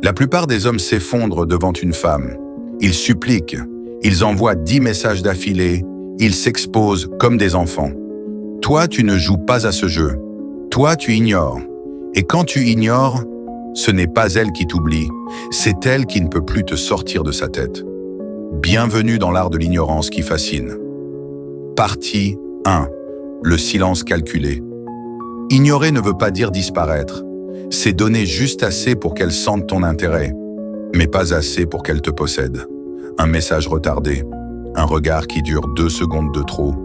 La plupart des hommes s'effondrent devant une femme. Ils suppliquent, ils envoient 10 messages d'affilée, ils s'exposent comme des enfants. Toi, tu ne joues pas à ce jeu. Toi, tu ignores. Et quand tu ignores, ce n'est pas elle qui t'oublie, c'est elle qui ne peut plus te sortir de sa tête. Bienvenue dans l'art de l'ignorance qui fascine. Partie 1. Le silence calculé. Ignorer ne veut pas dire disparaître. C'est donner juste assez pour qu'elle sente ton intérêt, mais pas assez pour qu'elle te possède. Un message retardé, un regard qui dure 2 secondes de trop,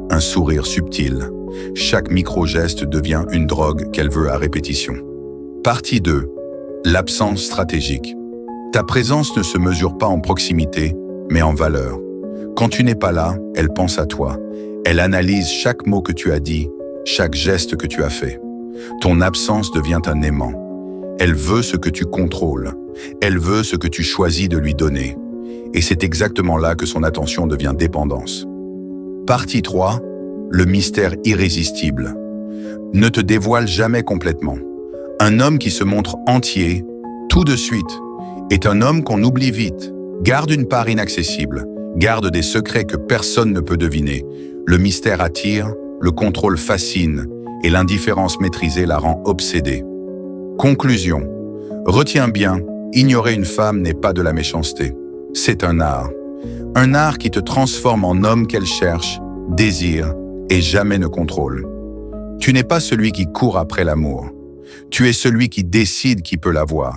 un sourire subtil. Chaque micro-geste devient une drogue qu'elle veut à répétition. Partie 2. L'absence stratégique. Ta présence ne se mesure pas en proximité, mais en valeur. Quand tu n'es pas là, elle pense à toi. Elle analyse chaque mot que tu as dit, chaque geste que tu as fait. Ton absence devient un aimant. Elle veut ce que tu contrôles. Elle veut ce que tu choisis de lui donner. Et c'est exactement là que son attention devient dépendance. Partie 3. Le mystère irrésistible. Ne te dévoile jamais complètement. Un homme qui se montre entier, tout de suite, est un homme qu'on oublie vite. Garde une part inaccessible. Garde des secrets que personne ne peut deviner. Le mystère attire, le contrôle fascine, et l'indifférence maîtrisée la rend obsédée. Conclusion. Retiens bien, ignorer une femme n'est pas de la méchanceté. C'est un art. Un art qui te transforme en homme qu'elle cherche, désire et jamais ne contrôle. Tu n'es pas celui qui court après l'amour. Tu es celui qui décide qui peut l'avoir.